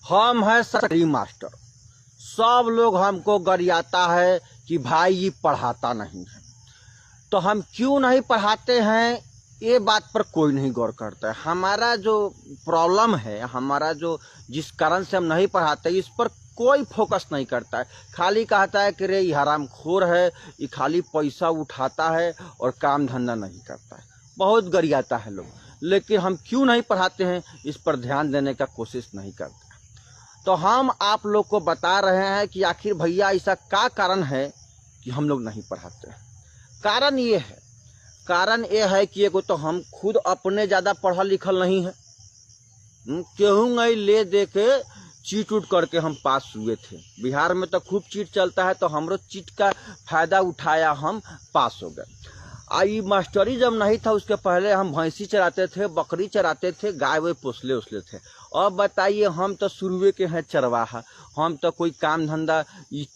हम हैं सरकारी मास्टर। सब लोग हमको गरियाता है कि भाई ये पढ़ाता नहीं है, तो हम क्यों नहीं पढ़ाते हैं ये बात पर कोई नहीं गौर करता है। हमारा जो प्रॉब्लम है, हमारा जो जिस कारण से हम नहीं पढ़ाते, इस पर कोई फोकस नहीं करता है। खाली कहता है कि रे ये हरामखोर है, ये खाली पैसा उठाता है और काम धंधा नहीं करता है। बहुत गरियाता है लोग, लेकिन हम क्यों नहीं पढ़ाते हैं इस पर ध्यान देने का कोशिश नहीं करते। तो हम आप लोग को बता रहे हैं कि आखिर भैया ऐसा क्या कारण है कि हम लोग नहीं पढ़ाते हैं। कारण ये है कि एगो तो हम खुद अपने ज़्यादा पढ़ा लिखल नहीं है, केहूँ नहीं ले दे के चीट उट करके हम पास हुए थे। बिहार में तो खूब चीट चलता है, तो हमरो चीट का फायदा उठाया, हम पास हो गए। आई मास्टरी जब नहीं था उसके पहले हम भैंसी चराते थे, बकरी चराते थे, गाय वे पोसले उसले थे। अब बताइए, हम तो शुरुए के हैं चरवाहा, हम तो कोई काम धंधा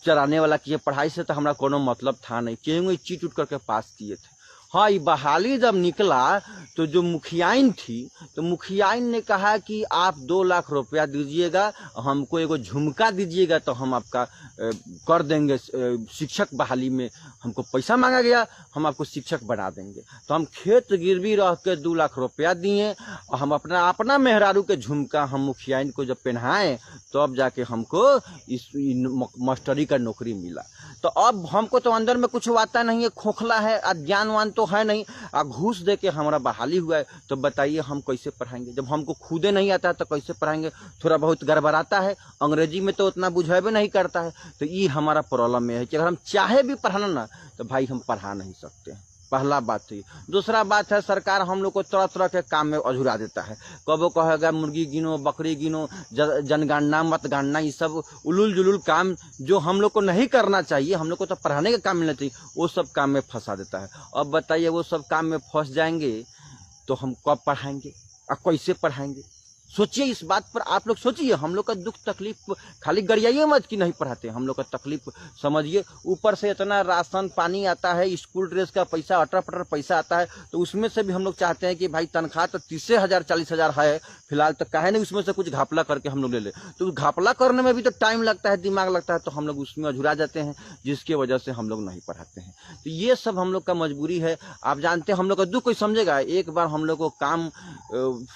चराने वाला किए, पढ़ाई से तो हमारा कोनो मतलब था नहीं, क्यों चीट उट करके पास किए थे। हाँ, ये बहाली जब निकला तो जो मुखियाइन थी, तो मुखियाइन ने कहा कि आप 2 लाख रुपया दीजिएगा, हमको एगो झुमका दीजिएगा तो हम आपका कर देंगे, शिक्षक बहाली में हमको पैसा मांगा गया, हम आपको शिक्षक बना देंगे। तो हम खेत गिरवी रह के 2 लाख रुपया दिए, और हम अपना मेहरारू के झुमका हम मुखियाइन को जब पहनाए, तो अब जाके हमको इस मास्टरी का नौकरी मिला। तो अब हमको तो अंदर में कुछ आता नहीं है, खोखला है, अज्ञानवान तो है नहीं, घूस दे के हमारा बहाली हुआ है। तो बताइए हम कैसे पढ़ाएंगे, जब हमको खुदे नहीं आता है तो कैसे पढ़ाएंगे। थोड़ा बहुत गड़बड़ाता है, अंग्रेजी में तो उतना बुझेबे नहीं करता है। तो ये हमारा प्रॉब्लम में है कि अगर हम चाहे भी पढ़ाना ना, तो भाई हम पढ़ा नहीं सकते हैं। पहला बात तो ये। दूसरा बात है, सरकार हम लोग को तरह तरह के काम में अझुरा देता है। कबो कहेगा मुर्गी गिनो, बकरी गिनो, जनगणना मतगणना, ये सब उलूल जुलूल काम जो हम लोग को नहीं करना चाहिए, हम लोग को तो पढ़ाने का काम मिलना चाहिए, वो सब काम में फंसा देता है। अब बताइए, वो सब काम में फंस जाएंगे तो हम कब पढ़ाएंगे और कैसे पढ़ाएंगे? सोचिए इस बात पर, आप लोग सोचिए। हम लोग का दुख तकलीफ खाली गरियाइए मत कि नहीं पढ़ाते, हम लोग का तकलीफ समझिए। ऊपर से इतना राशन पानी आता है, स्कूल ड्रेस का पैसा, अटर पटर पैसा आता है, तो उसमें से भी हम लोग चाहते हैं कि भाई तनख्वाह तो 30,000 40,000 है फिलहाल, तो काहे नहीं उसमें से कुछ घापला करके हम लोग ले ले। तो घापला करने में भी तो टाइम लगता है, दिमाग लगता है, तो हम लोग उसमें अझुरा जाते हैं, जिसकी वजह से हम लोग नहीं पढ़ाते हैं। तो ये सब हम लोग का मजबूरी है। आप जानते हैं हम लोग का दुख कोई समझेगा। एक बार हम लोग को काम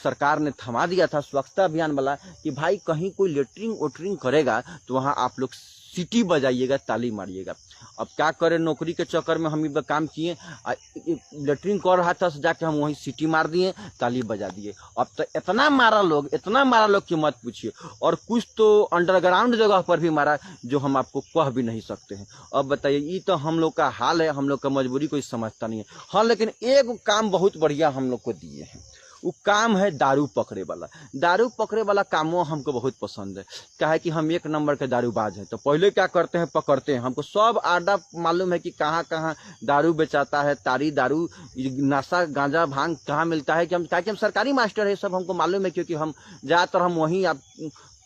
सरकार ने थमा दिया था, स्वच्छता अभियान वाला, कि भाई कहीं कोई लेटरिंग वोटरिंग करेगा तो वहाँ आप लोग सीटी बजाइएगा, ताली मारिएगा। अब क्या करें, नौकरी के चक्कर में हम ये काम किए, लेटरिंग कर रहा था, जाके हम वहीं सीटी मार दिए, ताली बजा दिए। अब तो इतना मारा लोग कि मत पूछिए। और कुछ तो अंडरग्राउंड जगह पर भी मारा जो हम आपको कह भी नहीं सकते हैं। अब बताइए, ये तो हम लोग का हाल है, हम लोग का मजबूरी कोई समझता नहीं है। हाँ, लेकिन एक काम बहुत बढ़िया हम लोग को दिए हैं, वो काम है दारू पकड़े वाला। दारू पकड़े वाला कामों हमको बहुत पसंद है, क्या है कि हम 1 नंबर के दारूबाज हैं। तो पहले क्या करते हैं, पकड़ते हैं, हमको सब आडा मालूम है कि कहाँ कहाँ दारू बेचाता है, तारी दारू, नशा गांजा भांग कहाँ मिलता है। कि हम सरकारी मास्टर है, सब हमको मालूम है, क्योंकि हम ज़्यादातर हम वहीं आप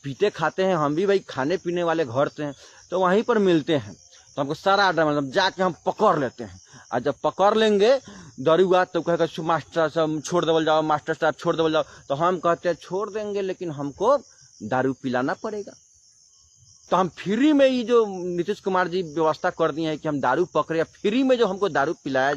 पीते खाते हैं, हम भी भाई खाने पीने वाले घर से हैं, तो वहीं पर मिलते हैं। तो हमको सारा आर्डर मतलब जाके हम पकड़ लेते हैं। और जब पकड़ लेंगे दरुआ, तो कहेगा मास्टर साहब छोड़ देवल जाओ, मास्टर साहब छोड़ देवल जाओ। तो हम कहते हैं छोड़ देंगे, लेकिन हमको दारू पिलाना पड़ेगा। तो हम फ्री में, ये जो नीतीश कुमार जी व्यवस्था कर दिए हैं कि हम दारू पकड़े, फ्री में जो हमको दारू पिलाया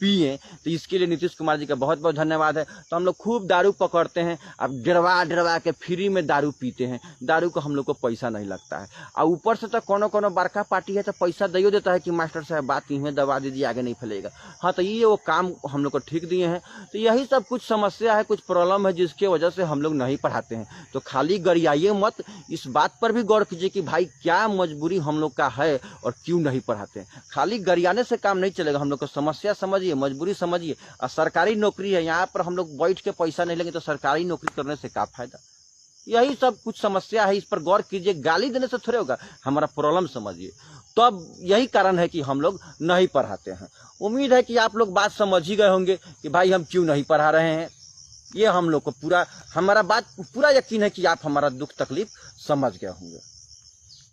पिए, तो इसके लिए नीतीश कुमार जी का बहुत बहुत धन्यवाद है। तो हम लोग खूब दारू पकड़ते हैं, अब डरवा के फ्री में दारू पीते हैं। दारू को हम लोग को पैसा नहीं लगता है, और ऊपर से तो कोनो बड़का पार्टी है तो पैसा दियो देता है कि मास्टर साहब बात इन्हें दबा दीजिए, आगे नहीं फैलेगा। हाँ, तो ये वो काम हम लोग को ठीक दिए हैं। तो यही सब कुछ समस्या है, कुछ प्रॉब्लम है, जिसके वजह से हम लोग नहीं पढ़ाते हैं। तो खाली गरियाइए मत, इस बात पर भी गौर कीजिए कि भाई क्या मजबूरी हम लोग का है और क्यों नहीं पढ़ाते हैं। खाली गरियाने से काम नहीं चलेगा, हम लोग को समस्या समझिए, मजबूरी समझिए। और सरकारी नौकरी है, यहाँ पर हम लोग बैठ के पैसा नहीं लेंगे तो सरकारी नौकरी करने से क्या फायदा। यही सब कुछ समस्या है, इस पर गौर कीजिए। गाली देने से थोड़े होगा, हमारा प्रॉब्लम समझिए। तो अब यही कारण है कि हम लोग नहीं पढ़ाते हैं। उम्मीद है कि आप लोग बात समझ ही गए होंगे कि भाई हम क्यों नहीं पढ़ा रहे हैं। ये हम लोग को पूरा, हमारा बात पूरा यकीन है कि आप हमारा दुख तकलीफ समझ गए होंगे।